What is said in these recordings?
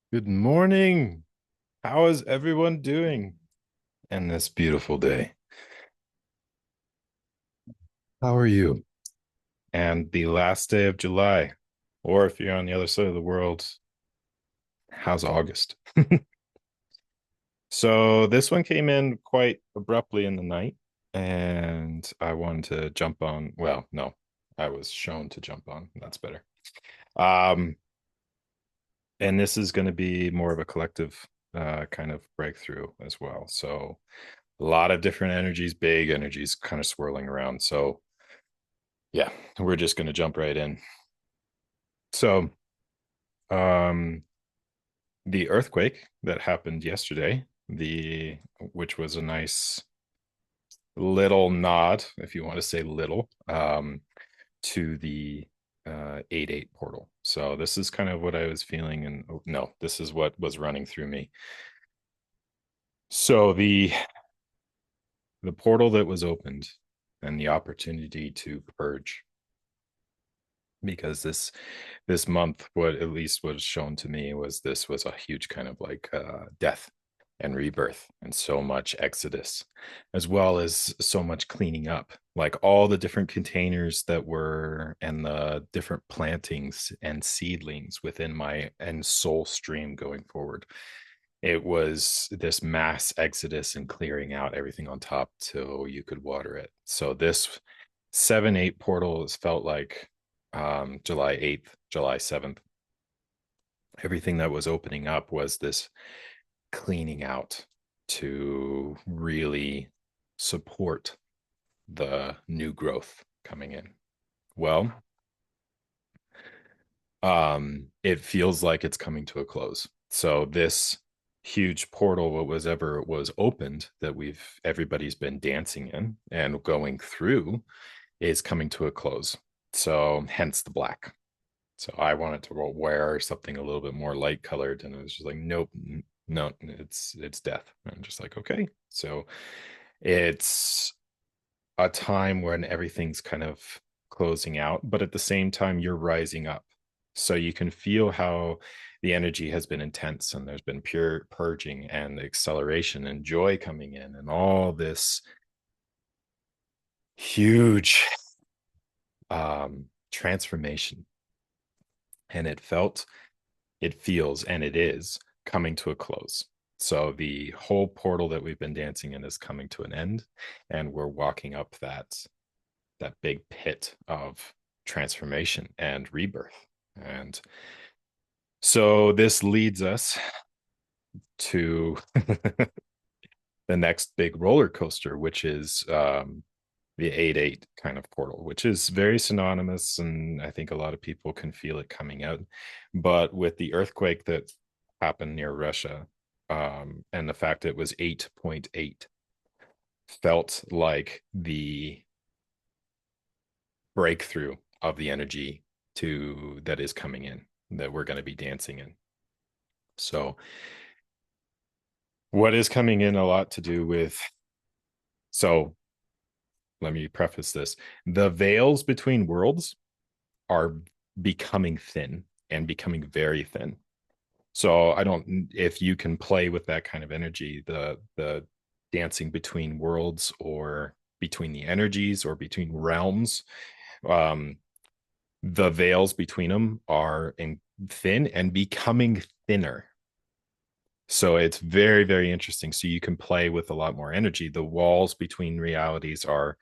Good morning. How is everyone doing in this beautiful day? How are you? And the last day of July, or if you're on the other side of the world, how's August? So this one came in quite abruptly in the night, and I wanted to jump on. Well, no, I was shown to jump on. That's better. Um, and this is going to be more of a collective kind of breakthrough as well. So a lot of different energies, big energies kind of swirling around. So yeah, we're just going to jump right in. So, um, the earthquake that happened yesterday, the which was a nice little nod, if you want to say little, to the 8-8 portal. So this is kind of what I was feeling, and oh, no, this is what was running through me. So the portal that was opened and the opportunity to purge, because this month, what at least was shown to me, was this was a huge kind of like death and rebirth and so much exodus, as well as so much cleaning up, like all the different containers that were and the different plantings and seedlings within my and soul stream going forward. It was this mass exodus and clearing out everything on top till you could water it. So this 7-8 portal has felt like July 8th, July 7th. Everything that was opening up was this cleaning out to really support the new growth coming in. Well, it feels like it's coming to a close. So this huge portal, what was ever was opened, that everybody's been dancing in and going through, is coming to a close. So hence the black. So I wanted to wear something a little bit more light colored, and it was just like, nope, no, it's death. And I'm just like, okay. So it's a time when everything's kind of closing out, but at the same time, you're rising up. So you can feel how the energy has been intense, and there's been pure purging and acceleration and joy coming in, and all this huge transformation. And it feels, and it is coming to a close. So the whole portal that we've been dancing in is coming to an end, and we're walking up that big pit of transformation and rebirth. And so this leads us to the next big roller coaster, which is the 8-8 kind of portal, which is very synonymous. And I think a lot of people can feel it coming out. But with the earthquake that happened near Russia, and the fact it was 8.8, felt like the breakthrough of the energy to that is coming in, that we're going to be dancing in. So what is coming in a lot to do with, so let me preface this, the veils between worlds are becoming thin and becoming very thin. So I don't, if you can play with that kind of energy, the dancing between worlds or between the energies or between realms, um, the veils between them are in thin and becoming thinner. So it's very, very interesting. So you can play with a lot more energy. The walls between realities are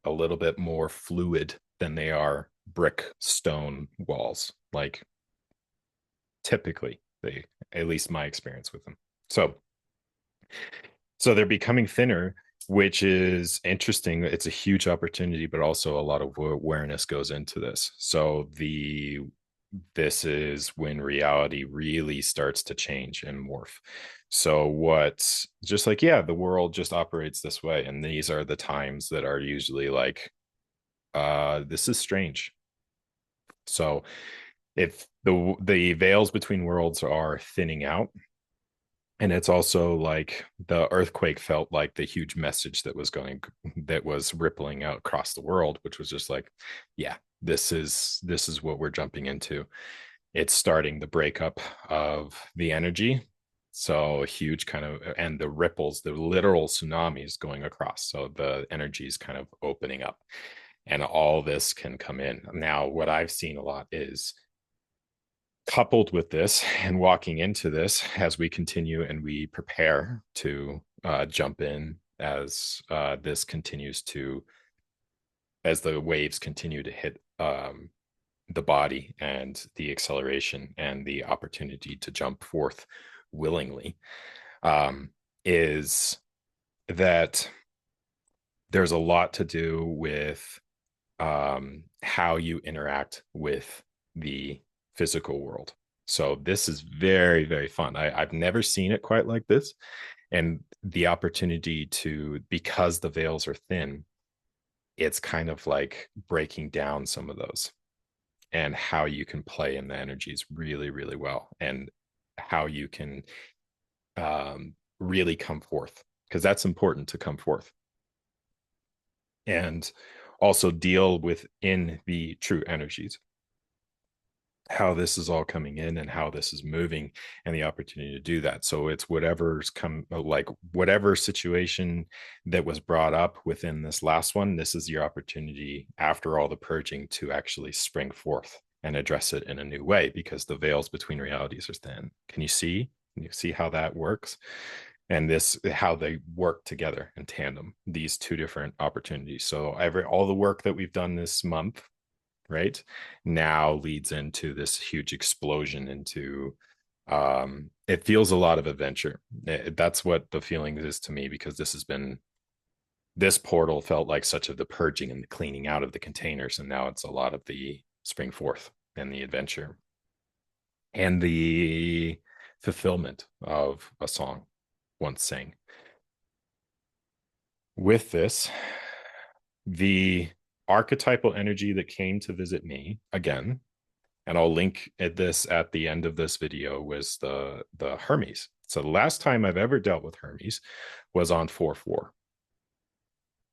a little bit more fluid than they are brick stone walls, like typically they, at least my experience with them. So they're becoming thinner, which is interesting. It's a huge opportunity, but also a lot of awareness goes into this. So this is when reality really starts to change and morph. So what's just like, yeah, the world just operates this way, and these are the times that are usually like, this is strange. So if the veils between worlds are thinning out, and it's also like the earthquake felt like the huge message that was rippling out across the world, which was just like, yeah, this is what we're jumping into. it's starting the breakup of the energy. So a huge kind of, and the ripples, the literal tsunamis going across. So the energy is kind of opening up, and all this can come in. Now, what I've seen a lot is, coupled with this and walking into this as we continue and we prepare to jump in as this continues to, as the waves continue to hit the body, and the acceleration and the opportunity to jump forth willingly, is that there's a lot to do with how you interact with the physical world. So this is very, very fun. I've never seen it quite like this. And the opportunity to, because the veils are thin, it's kind of like breaking down some of those, and how you can play in the energies really, really well, and how you can really come forth, because that's important, to come forth and also deal within the true energies, how this is all coming in and how this is moving, and the opportunity to do that. So it's whatever's come, like whatever situation that was brought up within this last one, this is your opportunity after all the purging to actually spring forth and address it in a new way, because the veils between realities are thin. Can you see? Can you see how that works? And this, how they work together in tandem, these two different opportunities. So all the work that we've done this month, right, now leads into this huge explosion into, it feels a lot of adventure. That's what the feeling is to me, because this portal felt like such of the purging and the cleaning out of the containers, and now it's a lot of the spring forth and the adventure and the fulfillment of a song once sang. With this, the archetypal energy that came to visit me again, and I'll link this at the end of this video, was the Hermes. So the last time I've ever dealt with Hermes was on 4/4,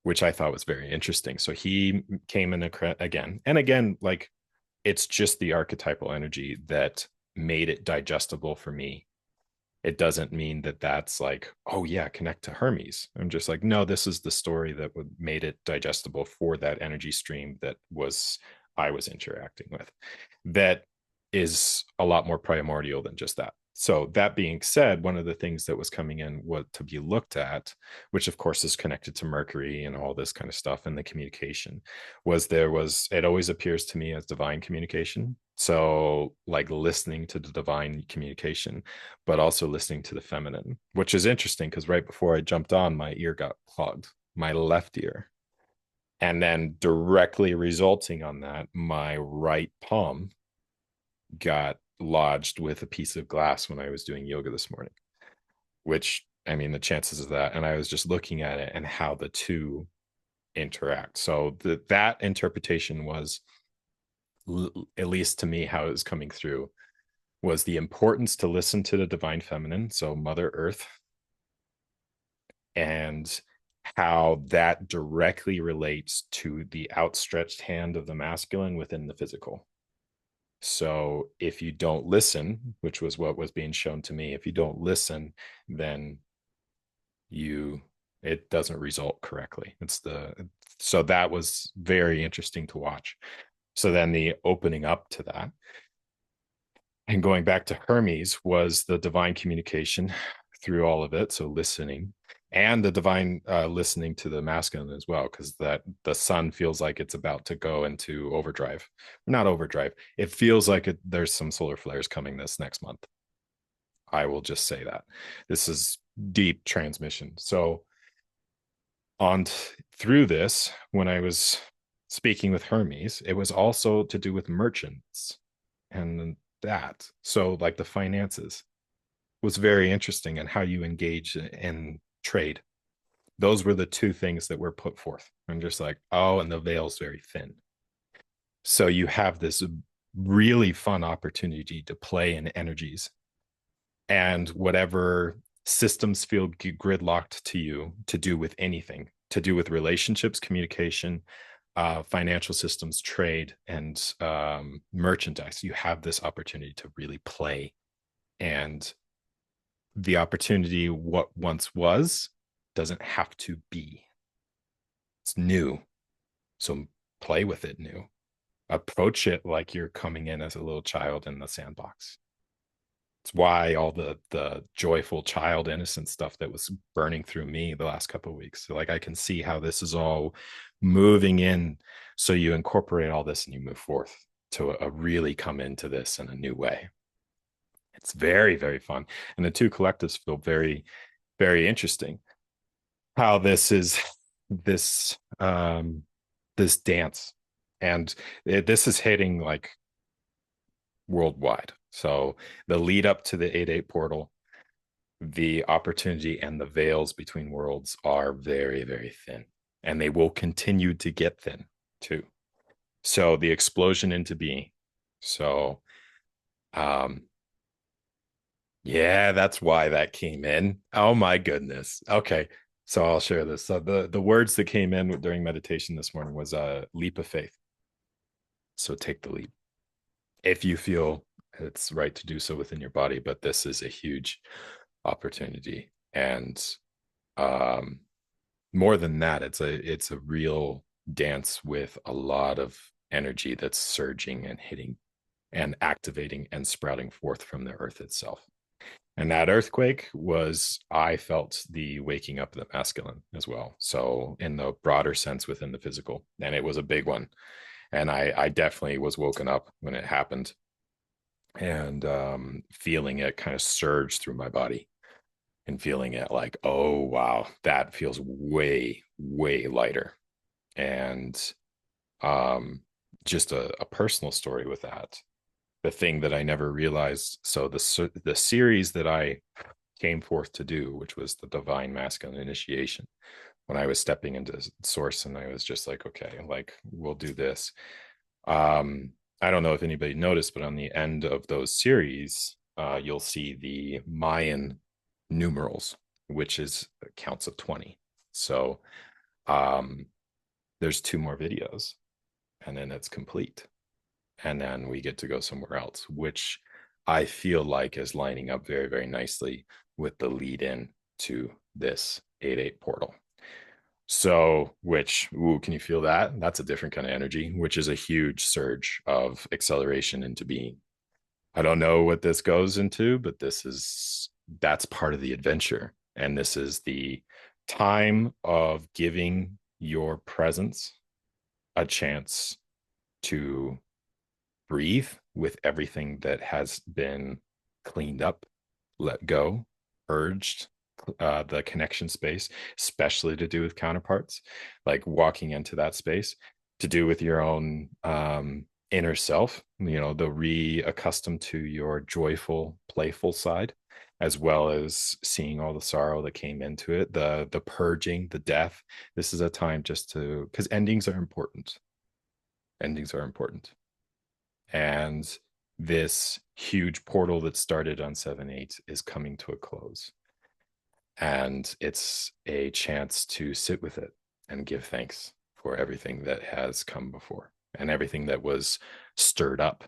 which I thought was very interesting. So he came in again and again, like, it's just the archetypal energy that made it digestible for me. It doesn't mean that that's like, oh yeah, connect to Hermes. I'm just like, no, this is the story that made it digestible for that energy stream that I was interacting with. That is a lot more primordial than just that. So that being said, one of the things that was coming in, what to be looked at, which of course is connected to Mercury and all this kind of stuff and the communication, it always appears to me as divine communication. So like listening to the divine communication, but also listening to the feminine, which is interesting because right before I jumped on, my ear got clogged, my left ear. And then directly resulting on that, my right palm got lodged with a piece of glass when I was doing yoga this morning, which, I mean, the chances of that. And I was just looking at it and how the two interact. So that interpretation was, at least to me, how it was coming through, was the importance to listen to the divine feminine, so Mother Earth, and how that directly relates to the outstretched hand of the masculine within the physical. So if you don't listen, which was what was being shown to me, if you don't listen, then it doesn't result correctly. So that was very interesting to watch. So then the opening up to that and going back to Hermes was the divine communication through all of it. So listening, and the divine listening to the masculine as well, because that the sun feels like it's about to go into overdrive. Not overdrive. It feels like there's some solar flares coming this next month. I will just say that. This is deep transmission. So through this, when I was speaking with Hermes, it was also to do with merchants and that. So like the finances was very interesting, and how you engage in trade. Those were the two things that were put forth. I'm just like, oh, and the veil's very thin. So you have this really fun opportunity to play in energies, and whatever systems feel gridlocked to you, to do with anything, to do with relationships, communication, financial systems, trade, and merchandise. You have this opportunity to really play, and the opportunity, what once was, doesn't have to be. It's new, so play with it new. Approach it like you're coming in as a little child in the sandbox. It's why all the joyful child innocent stuff that was burning through me the last couple of weeks. So like I can see how this is all moving in. So you incorporate all this and you move forth to really come into this in a new way. It's very, very fun. And the two collectives feel very, very interesting. How this is this dance. And this is hitting like worldwide. So the lead up to the 8-8 portal, the opportunity and the veils between worlds are very, very thin. And they will continue to get thin too. So the explosion into being. So yeah, that's why that came in. Oh my goodness. Okay. So I'll share this. So the words that came in during meditation this morning was a leap of faith. So take the leap if you feel it's right to do so within your body, but this is a huge opportunity. And um more than that, it's a real dance with a lot of energy that's surging and hitting and activating and sprouting forth from the earth itself. And that earthquake was, I felt the waking up of the masculine as well. So, in the broader sense within the physical, and it was a big one. And I definitely was woken up when it happened and feeling it kind of surge through my body and feeling it like, oh, wow, that feels way, way lighter. And um, just a personal story with that. The thing that I never realized. So the series that I came forth to do, which was the divine masculine initiation, when I was stepping into source, and I was just like, okay, like we'll do this. I don't know if anybody noticed, but on the end of those series, you'll see the Mayan numerals, which is counts of 20. So um, there's 2 more videos, and then it's complete. And then we get to go somewhere else, which I feel like is lining up very, very nicely with the lead in to this 8-8 portal. So, which, ooh, can you feel that? That's a different kind of energy, which is a huge surge of acceleration into being. I don't know what this goes into, but that's part of the adventure. And this is the time of giving your presence a chance to breathe with everything that has been cleaned up, let go, urged, the connection space, especially to do with counterparts, like walking into that space, to do with your own inner self, the reaccustomed to your joyful, playful side, as well as seeing all the sorrow that came into it, the purging, the death. This is a time just to, because endings are important. Endings are important. And this huge portal that started on 7-8 is coming to a close. And it's a chance to sit with it and give thanks for everything that has come before and everything that was stirred up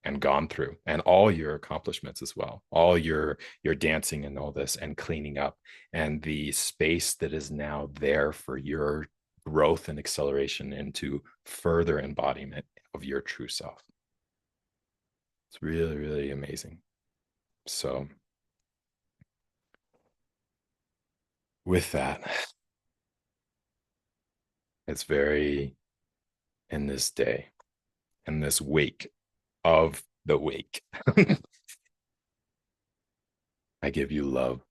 and gone through, and all your accomplishments as well, all your dancing and all this and cleaning up, and the space that is now there for your growth and acceleration into further embodiment of your true self. It's really, really amazing. So, with that, it's very in this day, in this wake of the wake. I give you love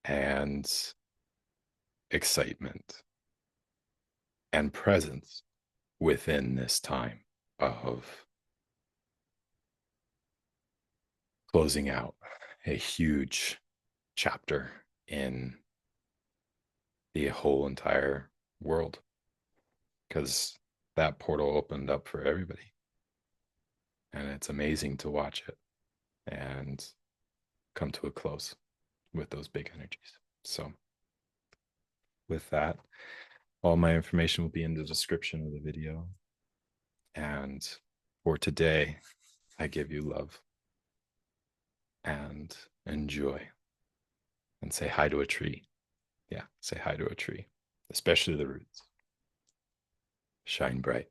and excitement and presence within this time of closing out a huge chapter in the whole entire world, because that portal opened up for everybody. And it's amazing to watch it and come to a close with those big energies. So, with that, All my information will be in the description of the video. And for today, I give you love and enjoy. And say hi to a tree. Yeah, say hi to a tree, especially the roots. Shine bright.